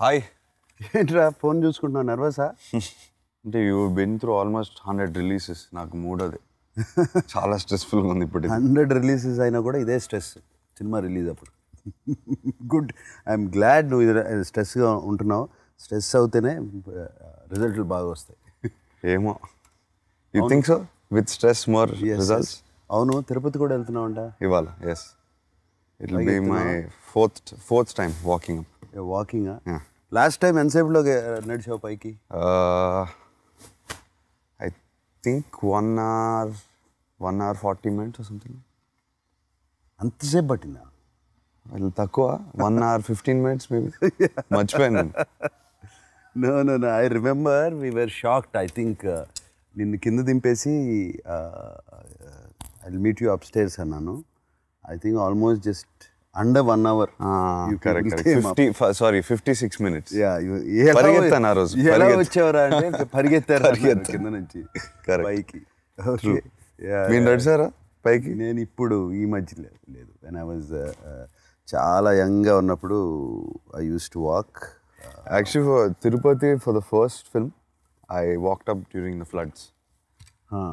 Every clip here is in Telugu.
హాయ్. ఏంట్రా ఫోన్ చూసుకుంటున్నావు, నర్వసా? అంటే you been through almost 100 releases. నాకు మూడోది చాలా స్ట్రెస్ఫుల్గా ఉంది ఇప్పుడు. 100 రిలీజెస్ అయినా కూడా ఇదే స్ట్రెస్ సినిమా రిలీజ్ అప్పుడు. గుడ్, ఐఎమ్ గ్లాడ్ నువ్వు ఇది స్ట్రెస్గా ఉంటున్నావు. స్ట్రెస్ అవుతేనే రిజల్ట్లు బాగా వస్తాయి. ఏమో, you think so? With stress more results. అవును, తిరుపతి కూడా వెళ్తున్నావు అంట ఇవాళ. Yes, it will be my fourth time walking up. వాకింగా? లాస్ట్ టైం ఎంతసేపులో నడిచావు పైకి? I think 1 hour 40 minutes or something. అంతసేపు పట్టిందా? అది తక్కువ, 1 hour 15 minutes మేబీ. మర్చిపోయాను. No, I remember we were shocked. I think నిన్ను కింద దింపేసి I will meet you upstairs అన్నాను. I think almost just under 1 hour. Correct. 56 minutes. పరిగెత్తాను ఆ రోజు. ఎలా వచ్చేవరా అంటే పరిగెత్తారు కింద నుంచి పైకి. మీరు నడిచారా పైకి? నేను ఇప్పుడు ఈ మధ్య లేదు. వెన్ ఐ వాజ్ చాలా యంగ్గా ఉన్నప్పుడు I use to walk. Actually for Tirupati for the first film I walked up during the floods.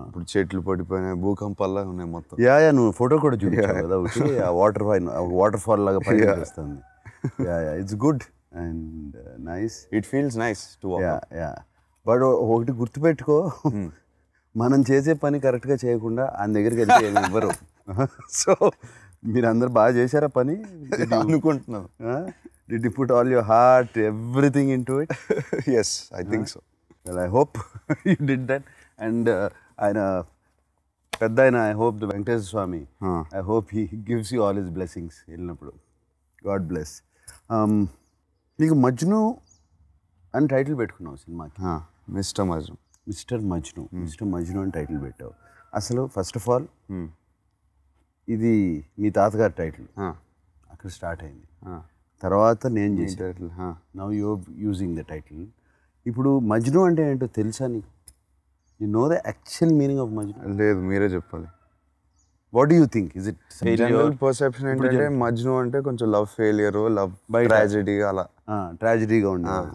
ఇప్పుడు చెట్లు పడిపోయినాయి, భూకంపాల్లా ఉన్నాయి మొత్తం. నువ్వు ఫోటో కూడా చూపించావు కదా ఒకటి, ఆ వాటర్ ఫాల్ లాగా పైకి వస్తుంది. It's good and nice. It feels nice to walk. But ఒకటి గుర్తుపెట్టుకో, మనం చేసే పని కరెక్ట్గా చేయకుండా ఆయన దగ్గరికి వెళ్తే ఏమి ఇవ్వరు. సో మీరు అందరు బాగా చేశారా పని అనుకుంటున్నాను. Did you put all your heart, everything into it? Yes, I think so. Well, I hope you did that. And ఆయన పెద్ద ఆయన, I hope the Venkateswara Swami, I hope he gives you all his blessings వెళ్ళినప్పుడు. God bless. నీకు మజ్ను అని టైటిల్ పెట్టుకున్నావు సినిమాకి. మిస్టర్ మజ్ను. మిస్టర్ మజ్ను అని టైటిల్ పెట్టావు. అసలు ఫస్ట్ ఆఫ్ ఆల్ ఇది మీ తాతగారి టైటిల్, అక్కడ స్టార్ట్ అయింది. తర్వాత నేను చేసిన title, now you using the title. ఇప్పుడు మజ్ను అంటే ఏంటో తెలుసా నీకు? You know the actual meaning of Majnu? లేదు, మీరే చెప్పాలి. What do you think? Is it general perception ఏంటంటే మజ్ను అంటే కొంచెం లవ్ ఫెయిలియర్, లవ్ ట్రాజెడీ, అలా ట్రాజెడీగా ఉండేది.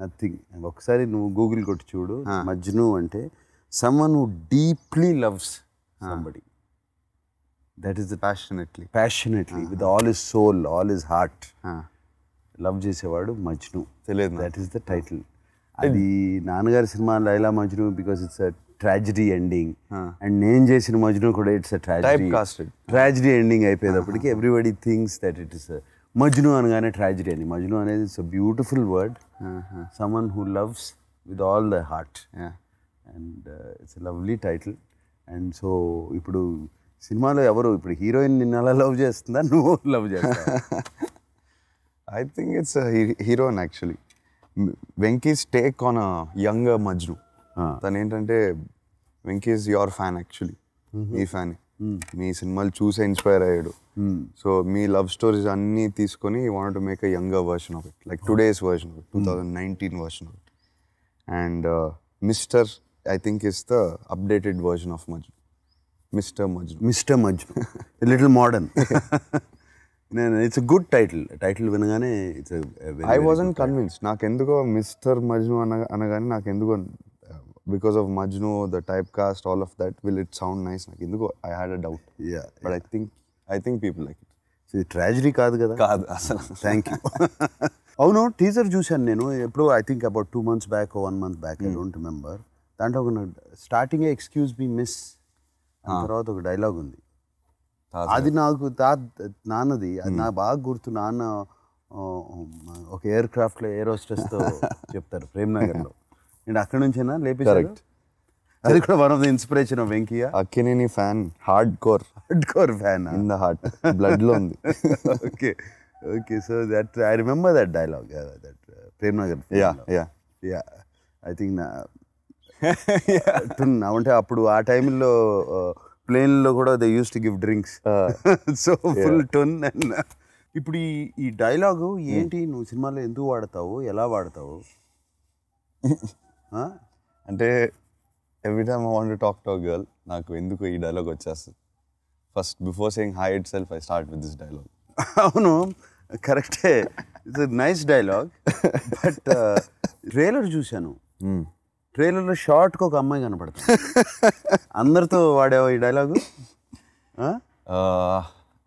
నథింగ్. ఒకసారి నువ్వు గూగుల్ కొట్టి చూడు. మజ్ను అంటే someone who deeply loves somebody. That is the passionately with all his soul, all his heart love చేసేవాడు మజ్ను. తెలియదు. That is the title. అది నాన్నగారి సినిమా Laila Majnu because it's a tragedy ending. And నేను చేసిన మజ్ను కూడా ఇట్స్ అ ట్రాజడీ ఎండింగ్ అయిపోయేటప్పటికి everybody thinks that it is Majnu అనగానే ట్రాజడీ అని. మజ్ను అనేది it's a beautiful word, someone who loves with all the heart. And it's a lovely title. And so ఇప్పుడు సినిమాలో ఎవరు, ఇప్పుడు హీరోయిన్ నిన్ను అలా లవ్ చేస్తుందా, నువ్వు లవ్ చేస్తావా? I think it's heroine actually. Venky's take on a younger Majnu. తను ఏంటంటే వెంకీస్ యువర్ ఫ్యాన్ యాక్చువల్లీ, మీ ఫ్యాన్. మీ సినిమాలు చూసే ఇన్స్పైర్ అయ్యాడు. సో మీ లవ్ స్టోరీస్ అన్నీ తీసుకొని you want to make a younger version of it, like today's version of it, 2019 version of it. And mister I think is the updated version of Majnu. Mister Majnu little modern. It's a good title వినగానే ఇట్స్ ఐ వాజంట్ కన్విన్స్డ్. నాకెందుకో మిస్టర్ మజ్ను అనగానే నాకెందుకో because of Majnu, the type cast, all of that, will it sound nice? నాకు ఎందుకో I had a doubt. But I think people like it. ఇది ట్రాజడీ కాదు కదా? కాదు అసలు. Thank you. అవును, టీజర్ చూశాను నేను ఎప్పుడు, I think about 2 months back, 1 month back, I don't remember. దాంట్లో ఒక స్టార్టింగే ఎక్స్క్యూజ్ మీ మిస్, తర్వాత ఒక డైలాగ్ ఉంది. అది నాకు నాన్నది, అది నాకు బాగా గుర్తు. నాన్న ఒక ఎయిర్ క్రాఫ్ట్లో ఎయిర్ హోస్టెస్తో చెప్తారు ప్రేమ్నగర్లో. నేను అక్కడి నుంచేనా లేపేశారు. అది కూడా one of the inspiration of Venkayya. Akkineni fan, hard core fan, in the heart, blood లో ఉంది. Okay so that I remember that dialogue, that Premnagar. I think అంటే అప్పుడు ఆ టైంలో ప్లేన్లో కూడా they use to give drinks, so full ton. And ఇప్పుడు ఈ డైలాగు ఏంటి, నువ్వు సినిమాలో ఎందుకు వాడతావు, ఎలా వాడతావు? అంటే every time I want to talk to a girl, నాకు ఎందుకు ఈ డైలాగ్ వచ్చేస్తుంది. First before saying hi itself I start with this dialogue. అవును, కరెక్టే, it's nice dialogue. But trailer చూశాను, ట్రైలర్లో షార్ట్కి ఒక అమ్మాయి కనపడుతుంది. అందరితో వాడేవా ఈ డైలాగు?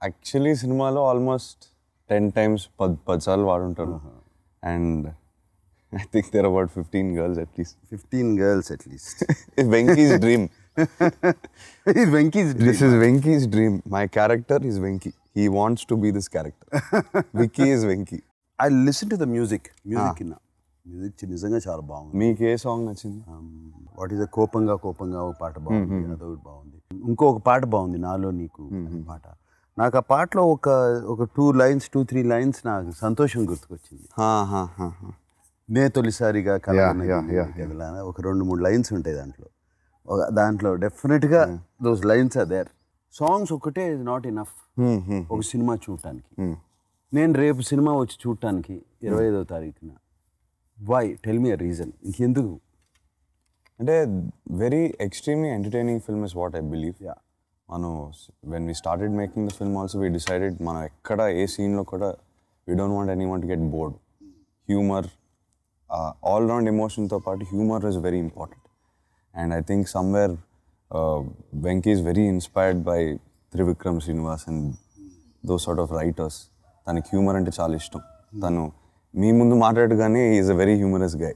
యాక్చువల్లీ సినిమాలో ఆల్మోస్ట్ 10 times 10 సార్లు వాడుంటాను. And I think there about 15 girls at least. 15 girls at least. Venki's dream. Venki's dream. This is Venki's dream. My character is Venki. He wants to be this character. Vicky is Venki. I listen to the music. Music నిజంగా చాలా బాగుంది. మీకు ఏ సాంగ్ నచ్చింది? వాట్ ఈస్ కోపంగా కోపంగా ఒక పాట బాగుంది, అదొకటి బాగుంది. ఇంకొక పాట బాగుంది, నాలో నీకు పాట. నాకు ఆ పాటలో ఒక 2-3 lines నాకు సంతోషం గుర్తుకొచ్చింది. నే తొలిసారిగా ఒక 2-3 lines ఉంటాయి దాంట్లో డెఫినెట్గా those lines are there. Songs ఒకటే ఇస్ నాట్ ఇనఫ్ ఒక సినిమా చూడటానికి. నేను రేపు సినిమా వచ్చి చూడటానికి 25వ తారీఖున, why tell me a reason, ఇంకెందుకు అంటే very extremely entertaining film is what I believe. మనం when we started making the film also we decided మనం ఎక్కడ ఏ సీన్లో కూడా we don't want anyone to get bored. Humour, all round ఎమోషన్తో పాటు humour is very important. And I think somewhere Venki is very inspired by Trivikram Srinivas and those sort of writers. తనకి హ్యూమర్ అంటే చాలా ఇష్టం. తను మీ ముందు మాట్లాడగానే is a very humorous guy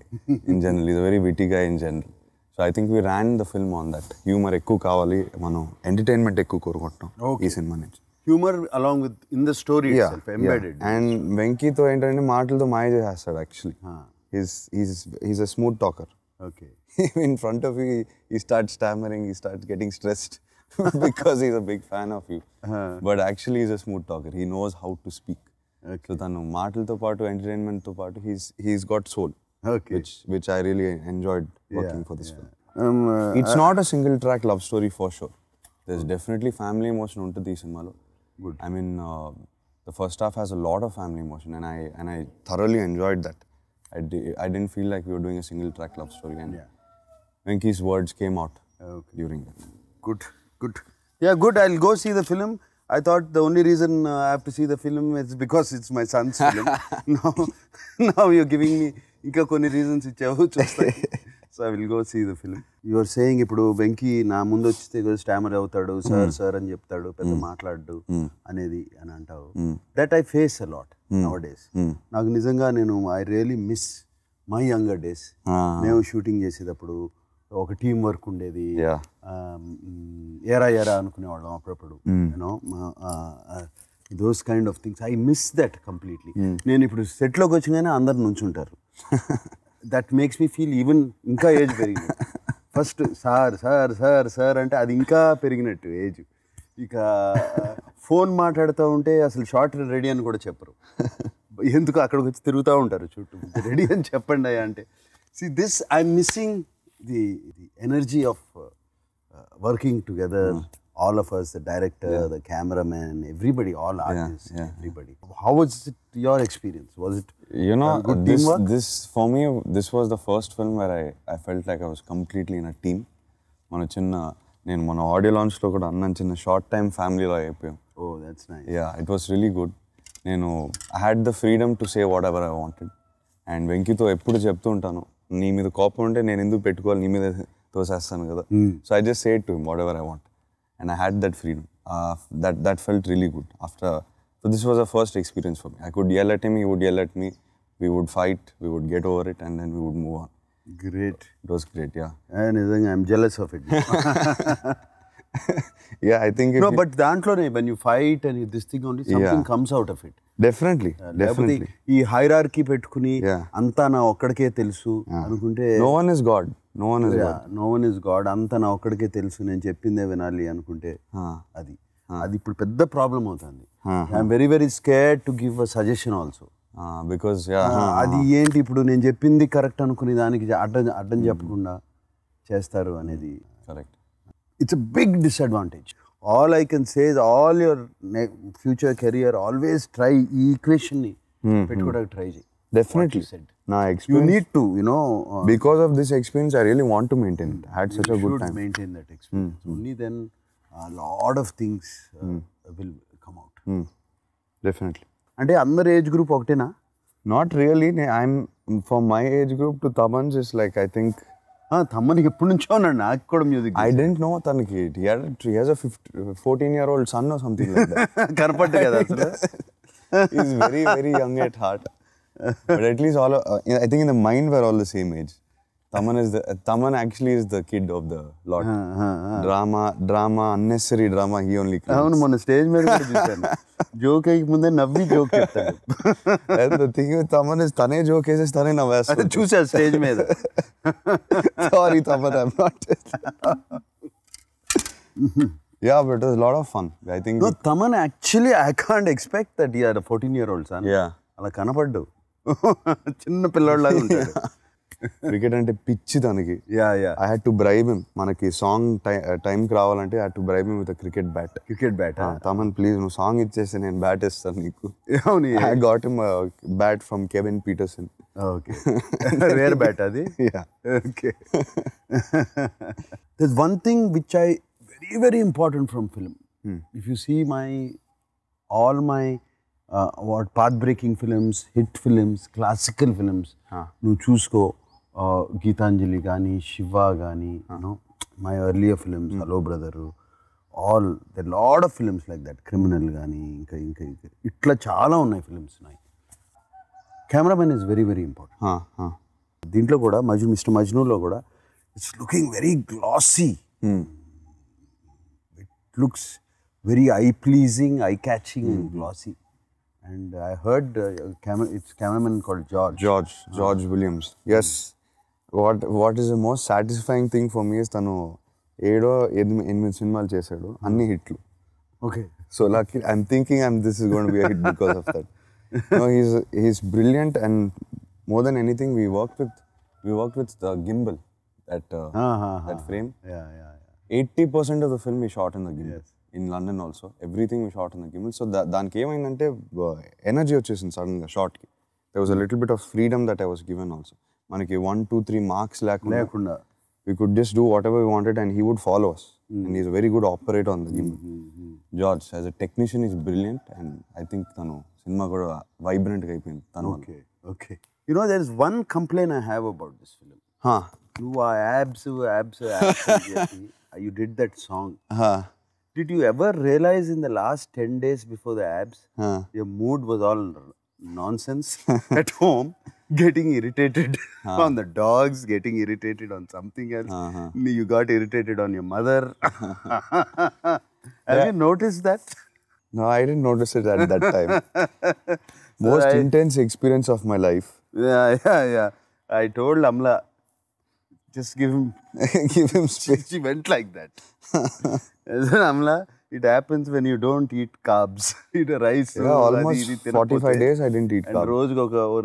in general, is a very witty guy in general. So I think we ran the film on that. Humour ఎక్కువ కావాలి, మనం ఎంటర్టైన్మెంట్ ఎక్కువ కోరుకుంటాం ఈ సినిమా నుంచి. Humour along with in the story embedded. And వెంకీతో ఏంటంటే మాటలతో మాయ చేసేస్తాడు actually. he's a smooth talker. Okay. In front of you, he starts stammering, he starts getting stressed because he's a big fan of you. But actually, he's a smooth talker. He knows how to speak. Okay. So, tanu maatalto paatu, entertainment to paatu, he's got soul. Okay. Which I really enjoyed working for this film. It's not a single track love story for sure. There's definitely family emotion untadi ee cinemalo. Good. I mean, the first half has a lot of family emotion, and I thoroughly enjoyed that. I didn't feel like we were doing a single track love story, and Venki's words came out during that. Good. Yeah, good. I'll go see the film. I thought the only reason I have to see the film is because it's my son's film. Now you're giving me inka konni reasons ichavu chustayi. So I will go see the film. You are saying ippudu Venki na mundu vachite stammer avutadu, sir అని చెప్తాడు, పెద్ద మాట్లాడు అనేది అని అంటావు. That I face a lot nowadays. నాకు నిజంగా I really miss my younger days. మేము షూటింగ్ చేసేటప్పుడు ఒక టీం వర్క్ ఉండేది. ఎరా అనుకునేవాళ్ళం అప్పుడప్పుడు. You know those kind of things I miss that completely. నేను ఇప్పుడు సెట్లోకి వచ్చగానే అందరు నుంచుంటారు. That makes me feel even ఇంకా ఏజ్ పెరిగింది. ఫస్ట్ సార్ అంటే అది ఇంకా పెరిగినట్టు ఏజ్. ఇక ఫోన్ మాట్లాడుతూ ఉంటే అసలు షార్ట్ రెడీ అని కూడా చెప్పరు. ఎందుకు అక్కడికి వచ్చి తిరుగుతూ ఉంటారు చుట్టూ, రెడీ అని చెప్పండి అంటే. See this, I'm missing the energy of working together, all of us, the director, the cameraman, everybody, all artists, everybody. How was it your experience? Was it good teamwork? This for me, this was the first film where I felt like I was completely in a team. నేను మన ఆడియో లాంచ్లో కూడా అన్నాను, చిన్న షార్ట్ టైం ఫ్యామిలీలో అయిపోయాం. Oh, that's nice. Yeah, it was really good. I had the freedom to say whatever I wanted. And వెంకీతో ఎప్పుడు చెప్తూ ఉంటాను, నీ మీద కోపం ఉంటే నేను ఎందుకు పెట్టుకోవాలి, నీ మీద తోసేస్తాను కదా. So I just said to him whatever I want, and I had that freedom. That felt really good after. So this was a first experience for me. I could yell at him, he would yell at me, we would fight, we would get over it, and then we would move on. Great. It was great, yeah. And I'm jealous of it. Yeah, I think no, but దాంట్లోనే when you fight and this thing only something comes out of it. Definitely. ఈ హైరార్కీ పెట్టుకుని అంతా నా ఒక్కడికే తెలుసు అనుకుంటే, no one is God. No one is God. అంతా నా ఒక్కడికే తెలుసు, నేను చెప్పిందే వినాలి అనుకుంటే అది ఇప్పుడు పెద్ద ప్రాబ్లం అవుతుంది. I'm very very scared to give a suggestion also. Because అది ఏంటి ఇప్పుడు నేను చెప్పింది కరెక్ట్ అనుకుని దానికి అడ్డం చెప్పకుండా చేస్తారు అనేది. Correct. It's a big disadvantage. All I can say is all your future career, always try ఈ equation ని పెట్టుకోవడానికి try చేయి. Definitely. నా experience. You need to, because of this experience, I really want to maintain it. I had such a good time. You should maintain that experience. Only then a lot of things will come out. Definitely. అంటే అందరి ఏజ్ గ్రూప్ ఒకటేనా? Not really. I'm for my age group to Taman's is like I think. తమ్మనికి ఎప్పటి నుంచో ఉన్నాడు, నాకు కూడా music. I didn't know Tanaki. He has a 14-year-old son or something like that. కనపడ్డు కదా అసలు. He's very, very young at heart. But at least I think in the mind we're all the same age. Taman actually is the kid of the lot. Drama, unnecessary drama, he only creates. అవును, మొన్న స్టేజ్ మీద కూడా చూశాను. జోక్ అయ్యి ముందే నవ్వి జోక్ చెప్తాడు. And the thing with Taman is తనే జోక్ వేసేసి తనే నవ్వేస్తాడు. చూశాను స్టేజ్ మీద. Sorry Taman, I'm not. Yeah, but it was a lot of fun. I think. No, Taman actually I can't expect that he had a 14-year-old son. Yeah. అలా కనపడ్డు. చిన్న పిల్లోడ్లాగా ఉంటాడు. క్రికెట్ అంటే పిచ్చి తనకి. Yeah. I had to bribe him. మనకి సాంగ్ టైంకి రావాలంటే I had to bribe him with a cricket bat. Cricket bat. Taman, please, నువ్వు సాంగ్ ఇచ్చేస్తే నేను బ్యాట్ ఇస్తాను నీకు. అవును. I got him a bat from Kevin Peterson. Okay. Rare bat అది. Yeah. Okay. There's one thing which I very important from film. If you see all my path-breaking films, hit films, classical films, నువ్వు చూసుకో, గీతాంజలి కానీ, శివ కానీ, my earlier films, Hello Brother, all there are lot of films like that, criminal కానీ ఇంకా ఇట్లా చాలా ఉన్నాయి ఫిల్మ్స్ ఉన్నాయి. Cameraman is very very important. దీంట్లో కూడా మిస్టర్ మజ్నూలో కూడా it's looking very glossy. It looks very eye-pleasing, eye-catching and glossy. And I heard it's cameraman called George Williams. Yes. What is the most satisfying thing for me is తను 7-8 సినిమాలు చేశాడు, అన్ని హిట్లు. Okay. So lucky, I'm thinking this is going to be a hit because of that. No, he's brilliant, and more than anything we worked with the gimbal, that frame. Yeah. 80% of the film we shot in the gimbal. Yes. In London also, everything we shot in the gimbal. So దానికి ఏమైందంటే ఎనర్జీ వచ్చేసింది సడన్గా షార్ట్కి. There was a little bit of freedom that I was given also. మనకి 1, 2, 3 marks లేకుండా we could just do whatever we wanted and he would follow us. And he's a very good operator on the gimbal. George, as a technician, is brilliant, and I think తను సినిమా కూడా వైబ్రెంట్గా అయిపోయింది తను. Okay. You know, there is one complaint I have about this film. You are abs. You did that song. Did you ever realize in the last 10 days before the abs, your mood was all nonsense at home, getting irritated on the dogs, getting irritated on something else. You got irritated on your mother. Have you noticed that? No, I didn't notice it at that time. Most intense experience of my life. Yeah. I told Amla, just give him space. She went like that. Amla, it happens when you don't eat carbs. Eat a rice. Yeah, almost 45 days I didn't eat carbs. And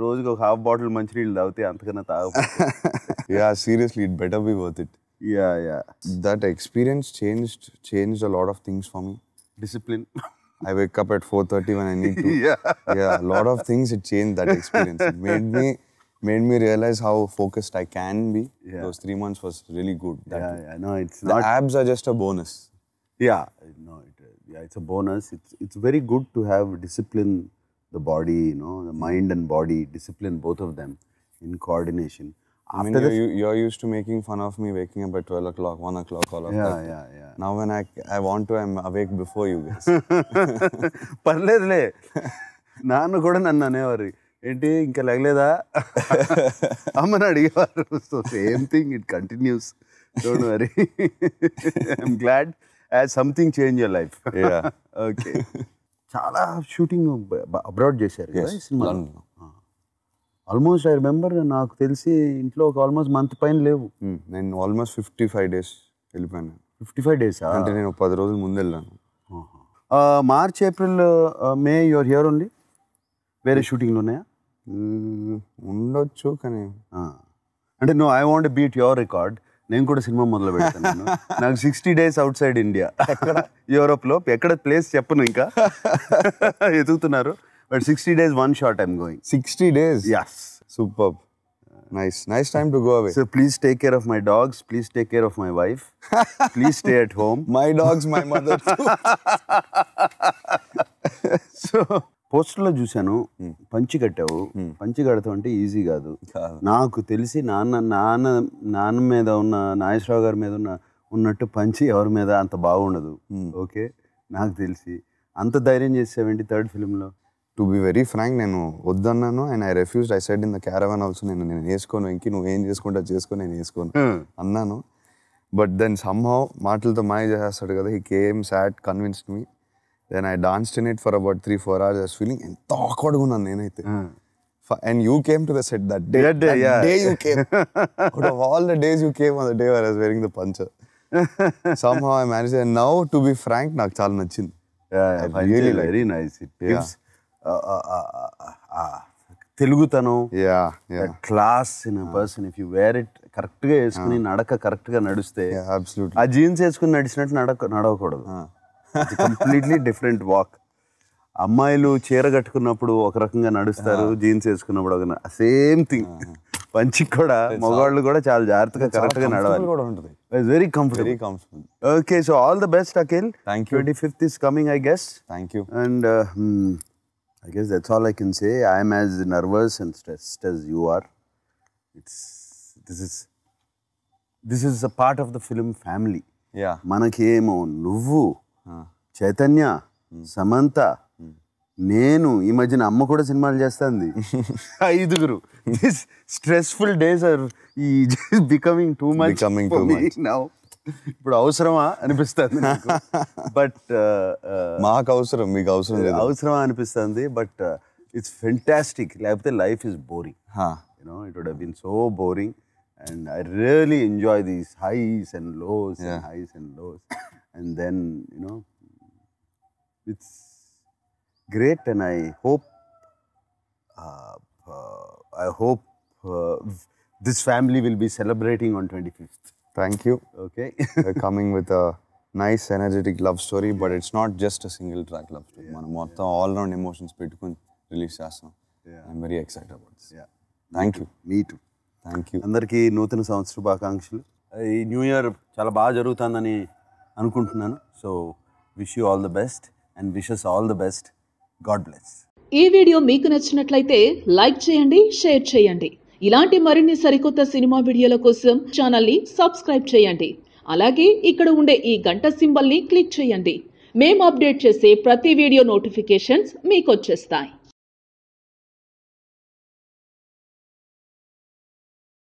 రోజుకి ఒక half bottle మంచినీళ్ళు తాగితే అంతకన్నా తాగకపోతే. Yeah, seriously, it better be worth it. Yeah. That experience changed a lot of things for me. Discipline. I wake up at 4:30 when I need to. Yeah. A lot of things it changed that experience. It made me realize how focused I can be. Yeah. Those 3 months was really good. No, it's the abs are just a bonus. Yeah, it's a bonus. It's very good to have discipline, the body, the mind and body, discipline both of them in coordination. I mean, you're used to making fun of me waking up at 12 o'clock, 1 o'clock, all of that. Yeah. Now when I want to, I'm awake before you guys. పర్లేదులే, నాన్న కూడా నన్ను అనేవారు, ఏంటి ఇంకా లేగలేదా అమ్మని అడిగేవారు. So same thing, it continues. Don't worry. I'm glad as something change your life. Yeah. Okay. చాలా షూటింగ్ అబ్రాడ్ చేశారు కదా ఈ సినిమా. ఆల్మోస్ట్ ఐ రిమెంబర్, నాకు తెలిసి ఇంట్లో ఒక ఆల్మోస్ట్ మంత్ పైన లేవు. నేను ఆల్మోస్ట్ 55 days వెళ్ళిపోయాను. 55 days? అంటే నేను 10 రోజులు ముందు వెళ్ళాను. March, April, May your here only? వేరే షూటింగ్లు ఉన్నాయా? ఉండొచ్చు, కానీ అంటే no, I want beat your record. నేను కూడా సినిమా మొదలు పెడతాను. నాకు 60 days అవుట్ సైడ్ ఇండియా. యూరోప్లో ఎక్కడ ప్లేస్ చెప్పను, ఇంకా ఎదుగుతున్నారు. But 60 days one shot I'm going. 60 days? Yes. Superb. Nice time to go away. So please take care of my dogs. Please take care of my wife. Please stay at home. My dogs, my mother too. So పోస్టర్లో చూశాను, పంచి కట్టావు. పంచి కడతావు అంటే ఈజీ కాదు. నాకు తెలిసి నాన్న మీద ఉన్న నాగేశ్వరరావు గారి మీద ఉన్నట్టు పంచి ఎవరి మీద అంత బాగుండదు. ఓకే, నాకు తెలిసి అంత ధైర్యం చేసావేంటి థర్డ్ ఫిల్మ్లో? టు బి వెరీ ఫ్రాంక్, నేను వద్దన్నాను and I refused. I said in the caravan also, నేను వేసుకోను వెంకీ, నువ్వు ఏం చేసుకుంటా చేసుకో, నేను వేసుకోను అన్నాను. బట్ దెన్ సమ్హౌ మాటలతో మాయ చేసేస్తాడు కదా, he came sat, convinced me. Then I danced in it for about 3-4 hours. I was feeling ఎంత ఆక్వర్డ్గా ఉన్నాను నేనైతే. And you came to the set that day. That day you came. Out of all the days you came on the day where I was wearing the puncher. Somehow I managed. And now, to be frank, నాకు చాలా నచ్చింది. Yeah, really very nice. It gives తెలుగుతనం, class in a person. If you wear it కరెక్ట్గా వేసుకుని నడక కరెక్ట్గా నడిస్తే, ఆ జీన్స్ వేసుకుని నడిచినట్టు నడవకూడదు. Completely different walk. అమ్మాయిలు చీర కట్టుకున్నప్పుడు ఒక రకంగా నడుస్తారు, జీన్స్ వేసుకున్నప్పుడు ఒక సేమ్ థింగ్. పంచి కూడా మగవాళ్ళు కూడా చాలా జాగ్రత్తగా కరెక్ట్గా నడవాలి. It's very comfortable. Okay, so all the best Akhil. Thank you. 25th is coming, I guess. Thank you. And I guess that's all I can say. I am as nervous and stressed as you are. This is a part of the film family. Yeah. మనకేమో నువ్వు, చైతన్య, సమంత, నేను, ఈ మధ్యన అమ్మ కూడా సినిమాలు చేస్తుంది. 5 this stressful days are becoming too much now. ఇప్పుడు అవసరమా అనిపిస్తుంది. బట్ మాకు అవసరం, మీకు అవసరం లేదు. అవసరమా అనిపిస్తుంది. But it's fantastic. లేకపోతే life is boring. It would have been so boring. And I really enjoy these highs and lows and highs and lows. And then, it's great, and I hope this family will be celebrating on 25th. Thank you. Okay. We're coming with a nice, energetic love story, but it's not just a single track love story. మనం మొత్తం all round emotions పెట్టుకొని రిలీజ్ చేస్తాం. I'm very excited about this. Yeah. Thank you. Me too. Thank you. అందరికీ నూతన సంవత్సర శుభాకాంక్షలు. ఈ న్యూ ఇయర్ చాలా బాగా జరుగుతుందని అనుకుంటున్నాను. So wish you all the best and wishes all the best. God bless. ఈ వీడియో మీకు నచ్చినట్లయితే లైక్ చేయండి, షేర్ చేయండి. ఇలాంటి మరిన్ని సరికొత్త సినిమా వీడియోల కోసం ఛానల్ని సబ్స్క్రైబ్ చేయండి. అలాగే ఇక్కడ ఉండే ఈ గంట సింబల్ని క్లిక్ చేయండి. మేము అప్డేట్ చేసే ప్రతి వీడియో నోటిఫికేషన్స్ మీకు వచ్చేస్తాయి.